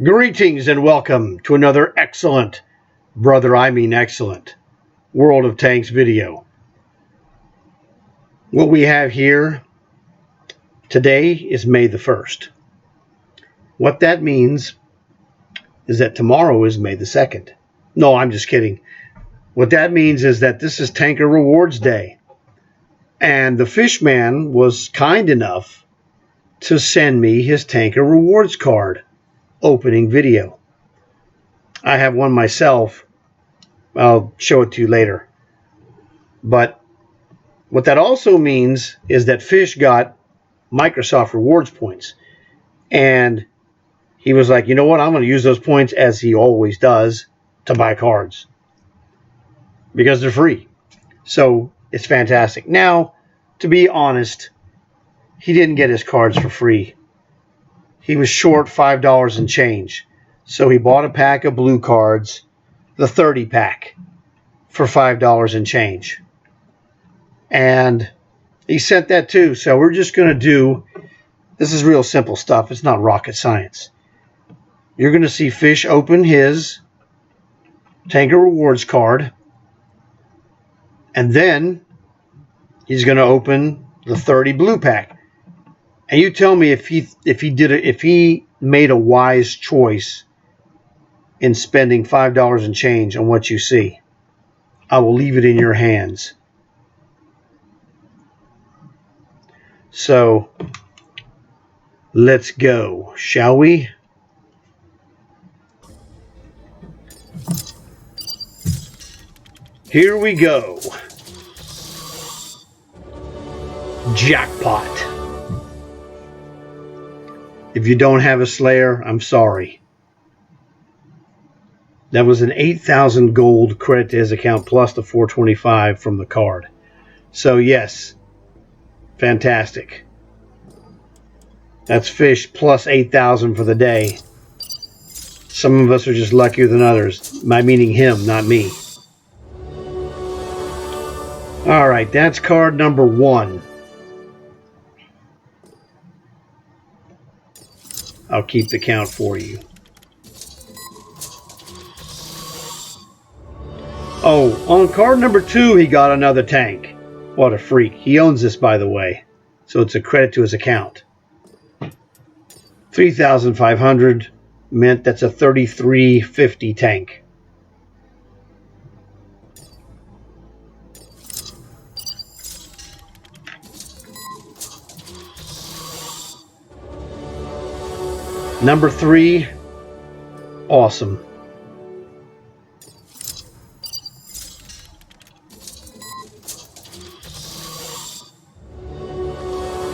Greetings and welcome to another excellent, excellent, World of Tanks video. What we have here today is May the 1st. What that means is that tomorrow is May the 2nd. No, I'm just kidding. What that means is that this is Tanker Rewards Day. And the Fishman was kind enough to send me his Tanker Rewards card opening video. I have one myself. I'll show it to you later. But what that also means is that Fish got Microsoft Rewards points. And he was like, you know what? I'm going to use those points, as he always does, to buy cards. Because they're free. So it's fantastic. Now, to be honest, he didn't get his cards for free. He was short $5 and change. So he bought a pack of blue cards, the 30 pack, for $5 and change. And he sent that too. So we're just going to do, this is real simple stuff. It's not rocket science. You're going to see Fish open his Tanker Rewards card. And then he's going to open the 30 blue pack. And you tell me if he made a wise choice in spending $5 and change on what you see. I will leave it in your hands. So let's go, shall we? Here we go. Jackpot. If you don't have a Slayer, I'm sorry. That was an 8,000 gold credit to his account plus the 425 from the card. So yes, fantastic. That's Fish plus 8,000 for the day. Some of us are just luckier than others. My meaning him, not me. All right, that's card number 1. I'll keep the count for you. Oh, on card number 2, he got another tank. What a freak. He owns this, by the way. So it's a credit to his account. 3,500 meant that's a 3350 tank. Number 3, awesome.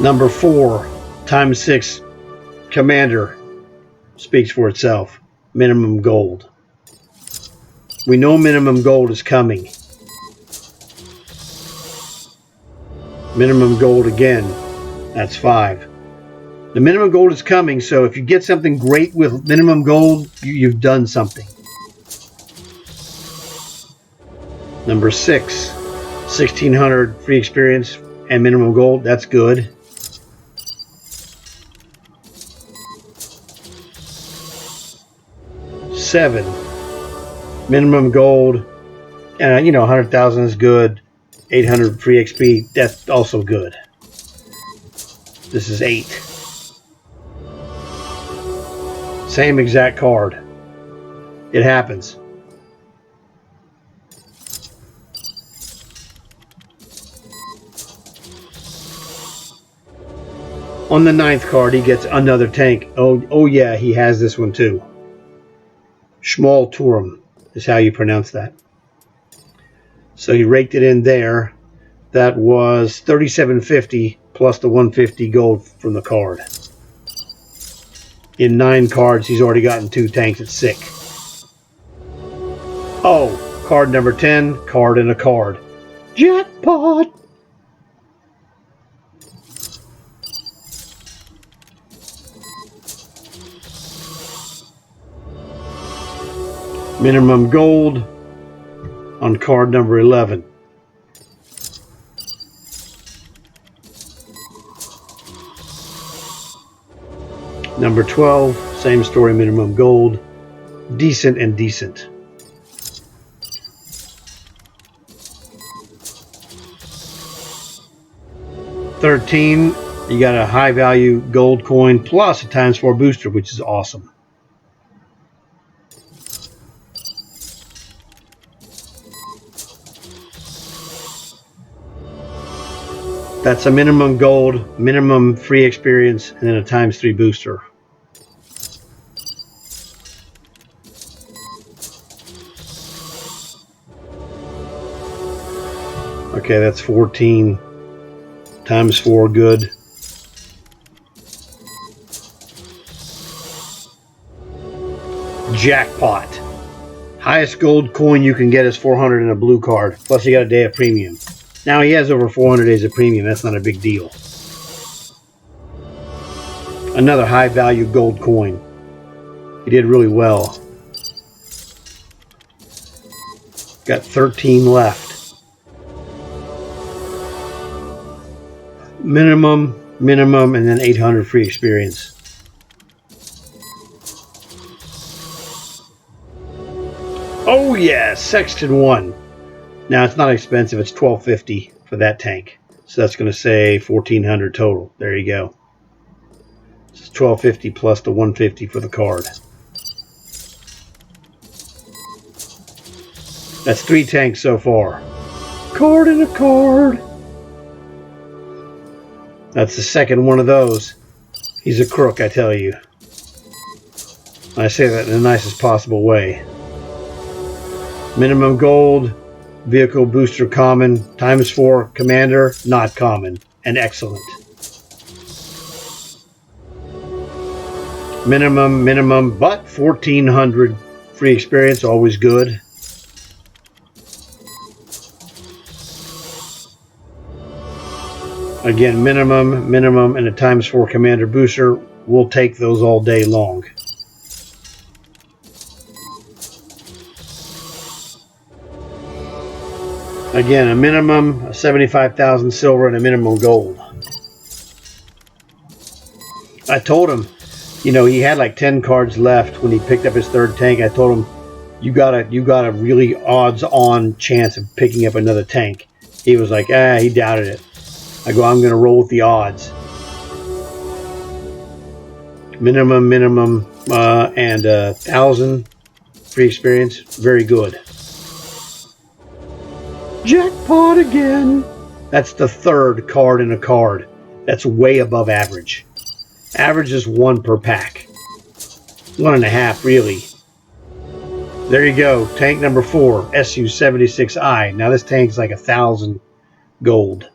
Number 4, times 6, Commander, speaks for itself. Minimum gold. We know minimum gold is coming. Minimum gold again, that's 5. The minimum gold is coming, so if you get something great with minimum gold, you've done something. Number 6, 1,600 free experience and minimum gold, that's good. Seven, minimum gold, and 100,000 is good. 800 free XP, that's also good. This is 8. Same exact card. It happens. On the 9th card, he gets another tank. Oh yeah, he has this one too. Schmal Turum is how you pronounce that. So he raked it in there. That was 3750 plus the 150 gold from the card. In 9 cards, he's already gotten 2 tanks. It's sick. Oh, card number 10, card and a card. Jackpot! Minimum gold on card number 11. Number 12, Same story, minimum gold. Decent and decent. $13, you got a high value gold coin plus a ×4 booster, which is awesome. That's a minimum gold, minimum free experience, and then a ×3 booster. Okay, that's 14 ×4, good. Jackpot. Highest gold coin you can get is 400 in a blue card, plus you got a day of premium. Now he has over 400 days of premium, that's not a big deal. Another high value gold coin. He did really well. Got 13 left. Minimum, and then 800 free experience. Oh yeah, Sexton 1. Now it's not expensive, it's $12.50 for that tank. So that's going to say 1,400 total. There you go. It's $12.50 plus the $150 for the card. That's 3 tanks so far. Card in a card. That's the second one of those. He's a crook, I tell you. I say that in the nicest possible way. Minimum gold, vehicle booster common, ×4 commander, not common, and excellent. Minimum, but 1,400 free experience, always good. Again, minimum, and a ×4 commander booster. We'll take those all day long. Again, a minimum, a 75,000 silver, and a minimum gold. I told him, you know, he had like 10 cards left when he picked up his third tank. I told him, you got a really odds-on chance of picking up another tank. He was like, he doubted it. I go, I'm going to roll with the odds. Minimum, and 1,000 free experience. Very good. Jackpot again. That's the third card in a card. That's way above average. Average is 1 per pack. 1.5 really. There you go. Tank number 4, SU-76I. Now this tank's like 1,000 gold.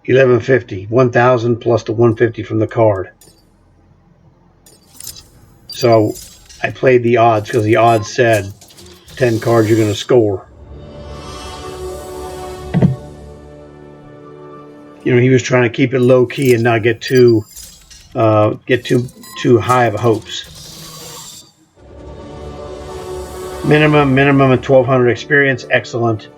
1150, 1,000 plus the 150 from the card. So I played the odds because the odds said 10 cards you're going to score. You know, he was trying to keep it low key and not get too high of hopes. Minimum, and 1,200 experience, excellent.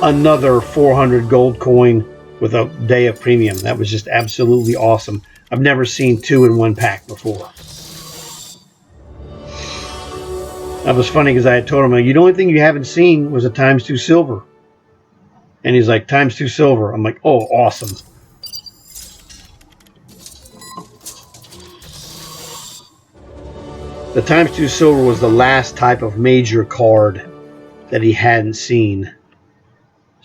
Another 400 gold coin with a day of premium. That was just absolutely awesome. I've never seen 2 in 1 pack before. That was funny because I had told him, the only thing you haven't seen was a ×2 silver. And he's like, ×2 silver. I'm like, oh, awesome. The ×2 silver was the last type of major card that he hadn't seen.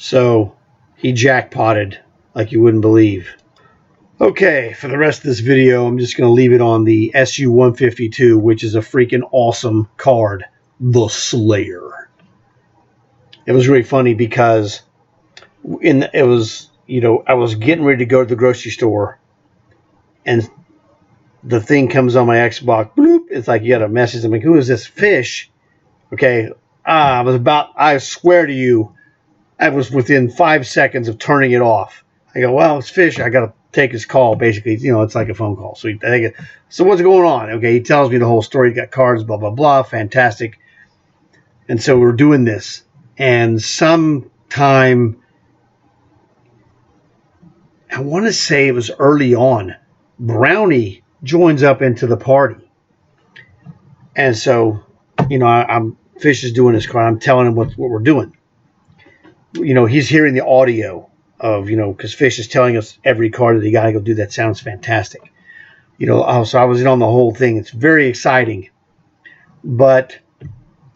So he jackpotted like you wouldn't believe. Okay, for the rest of this video, I'm just going to leave it on the SU-152, which is a freaking awesome card, the Slayer. It was really funny because I was getting ready to go to the grocery store, and the thing comes on my Xbox. Bloop! It's like you got a message. I'm like, who is this? Fish? Okay. I swear to you, I was within 5 seconds of turning it off. I go, well, it's Fish. I got to take his call, basically. You know, it's like a phone call. So so what's going on? Okay, he tells me the whole story. He got cards, blah, blah, blah. Fantastic. And so we're doing this. And sometime, I want to say it was early on, Brownie joins up into the party. And so, Fish is doing his card. I'm telling him what we're doing. He's hearing the audio of, because Fish is telling us every card that he got to go do. That sounds fantastic. So I was in on the whole thing. It's very exciting. But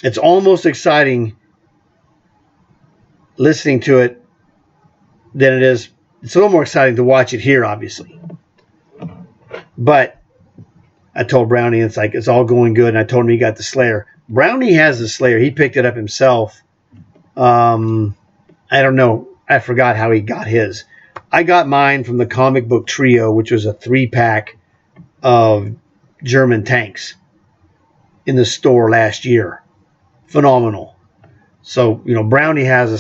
it's almost exciting listening to it than it is. It's a little more exciting to watch it here, obviously. But I told Brownie, it's all going good. And I told him he got the Slayer. Brownie has the Slayer. He picked it up himself. I don't know. I forgot how he got his. I got mine from the Comic Book Trio, which was a 3-pack of German tanks in the store last year. Phenomenal. So, Brownie has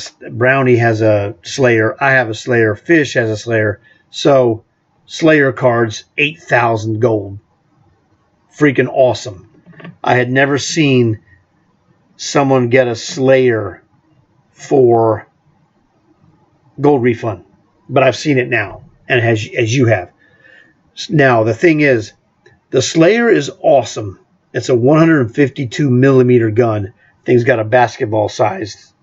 a Slayer. I have a Slayer. Fish has a Slayer. So, Slayer cards, 8,000 gold. Freaking awesome. I had never seen someone get a Slayer for gold refund, but I've seen it now, and as you have. Now, the thing is, the Slayer is awesome. It's a 152 millimeter gun. Thing's got a basketball sized,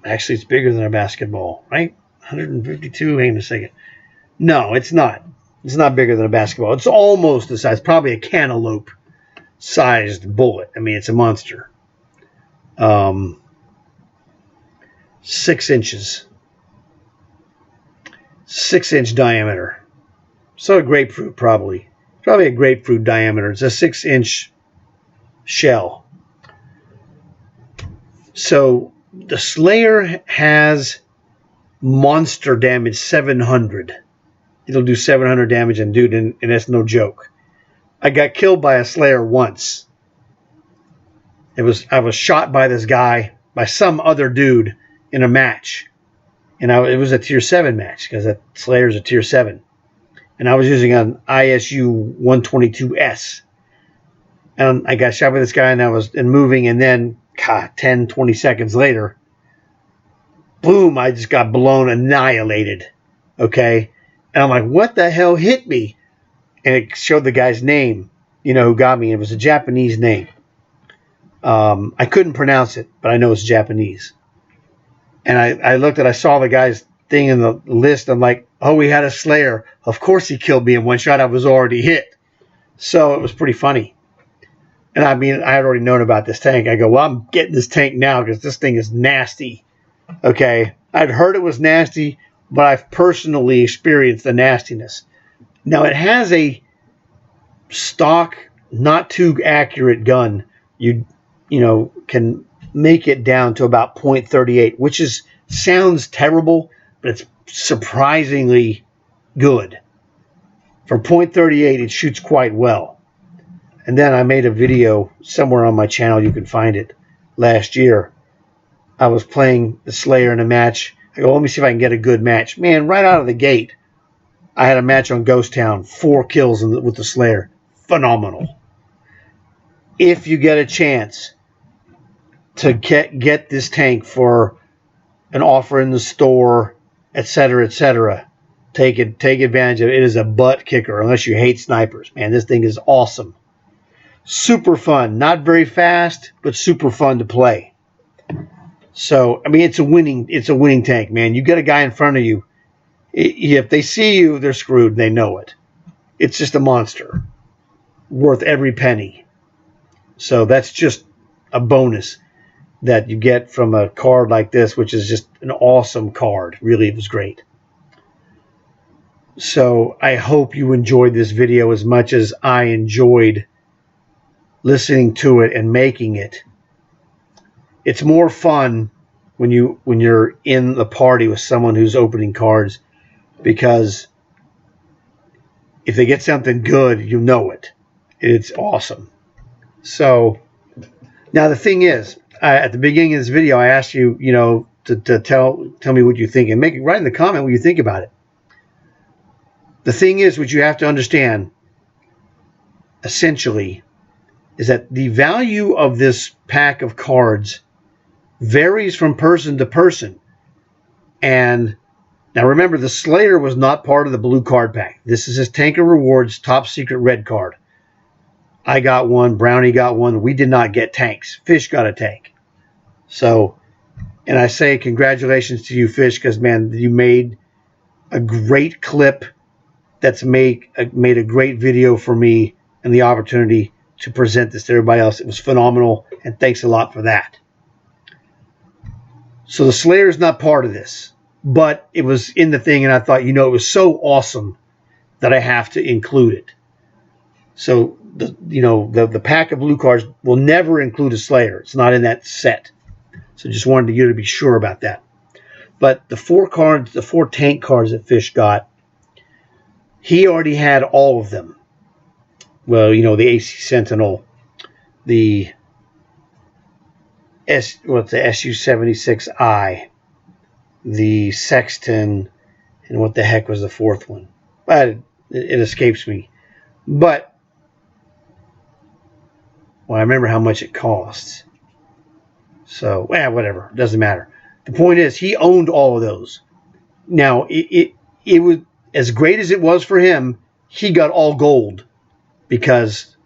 actually it's bigger than a basketball, right? 152, hang on a second. No, it's not. It's not bigger than a basketball. It's almost the size, probably a cantaloupe sized bullet. I mean, it's a monster. 6 inches. 6-inch diameter. So a grapefruit, probably. Probably a grapefruit diameter. It's a 6-inch shell. So the Slayer has monster damage 700. It'll do 700 damage, and dude, and that's no joke. I got killed by a Slayer once. I was shot by this guy, by some other dude in a match. And it was a tier 7 match, because that Slayer's a tier 7. And I was using an ISU 122S. And I got shot by this guy, and I was moving, and then 10, 20 seconds later, boom, I just got annihilated. Okay? And I'm like, what the hell hit me? And it showed the guy's name, who got me. It was a Japanese name. I couldn't pronounce it, but I know it's Japanese. And I saw the guy's thing in the list. I'm like, oh, he had a Slayer. Of course he killed me in one shot. I was already hit. So it was pretty funny. And I mean, I had already known about this tank. I go, well, I'm getting this tank now because this thing is nasty. Okay. I'd heard it was nasty, but I've personally experienced the nastiness. Now, it has a stock, not too accurate gun. You can make it down to about .38, which sounds terrible, but it's surprisingly good. For .38, it shoots quite well. And then I made a video somewhere on my channel, you can find it, last year. I was playing the Slayer in a match. I go, let me see if I can get a good match. Man, right out of the gate, I had a match on Ghost Town, 4 kills with the Slayer. Phenomenal. If you get a chance to get this tank for an offer in the store, etc., take advantage of it. It is a butt kicker, unless you hate snipers. Man, this thing is awesome. Super fun. Not very fast, but super fun to play. So, I mean, it's a winning tank, man. You get a guy in front of you. If they see you, they're screwed. They know it. It's just a monster. Worth every penny. So that's just a bonus that you get from a card like this, which is just an awesome card. Really, it was great. So I hope you enjoyed this video as much as I enjoyed listening to it and making it. It's more fun when you're in the party with someone who's opening cards, because if they get something good, you know it. It's awesome. So now the thing is, at the beginning of this video, I asked you, to tell me what you think, and write in the comment what you think about it. The thing is, what you have to understand, essentially, is that the value of this pack of cards varies from person to person. And now remember, the Slayer was not part of the blue card pack. This is his Tanker Rewards top secret red card. I got one, Brownie got one. We did not get tanks. Fish got a tank. So, and I say congratulations to you, Fish, because, man, you made a great clip that's made a great video for me and the opportunity to present this to everybody else. It was phenomenal, and thanks a lot for that. So the Slayer is not part of this, but it was in the thing, and I thought, it was so awesome that I have to include it. So the pack of blue cards will never include a Slayer. It's not in that set. So just wanted you to be sure about that. But the 4 tank cards that Fish got, he already had all of them. Well, the AC Sentinel, the SU-76I, the Sexton, and what the heck was the 4th one? But it escapes me. But I remember how much it costs. So, whatever. It doesn't matter. The point is, he owned all of those. Now, it was as great as it was for him. He got all gold because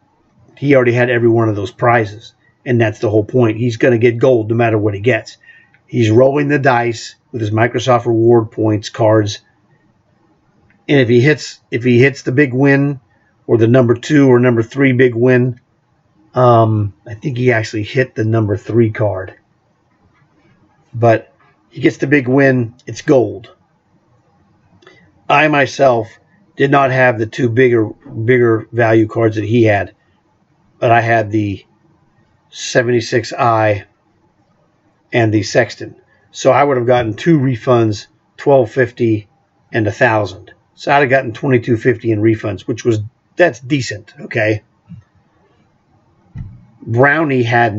he already had every one of those prizes, and that's the whole point. He's going to get gold no matter what he gets. He's rolling the dice with his Microsoft Reward points cards, and if he hits the big win or the number 2 or number 3 big win, I think he actually hit the number 3 card. But he gets the big win, it's gold. I myself did not have the 2 bigger value cards that he had, but I had the 76I and the Sexton. So I would have gotten 2 refunds, $12.50 and $1,000. So I'd have gotten $22.50 in refunds, that's decent, okay? Brownie had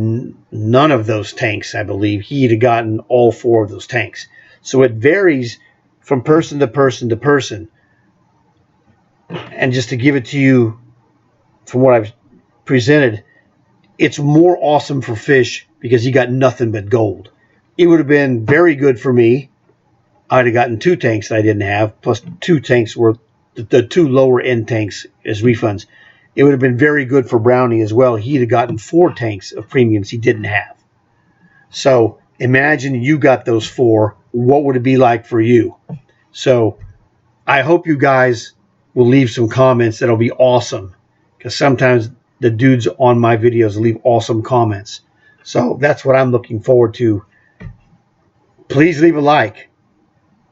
none of those tanks, I believe. He'd have gotten all 4 of those tanks. So it varies from person to person to person. And just to give it to you from what I've presented, it's more awesome for Fish because he got nothing but gold. It would have been very good for me. I'd have gotten 2 tanks that I didn't have, plus 2 tanks worth, the 2 lower end tanks as refunds. It would have been very good for Brownie as well. He'd have gotten 4 tanks of premiums he didn't have. So imagine you got those 4. What would it be like for you? So I hope you guys will leave some comments. That'll be awesome, because sometimes the dudes on my videos leave awesome comments. So that's what I'm looking forward to. Please leave a like.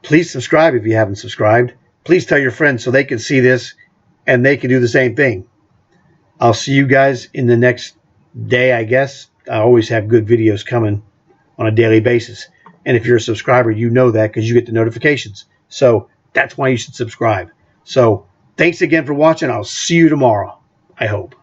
Please subscribe if you haven't subscribed. Please tell your friends so they can see this and they can do the same thing. I'll see you guys in the next day, I guess. I always have good videos coming on a daily basis. And if you're a subscriber, you know that because you get the notifications. So that's why you should subscribe. So thanks again for watching. I'll see you tomorrow, I hope.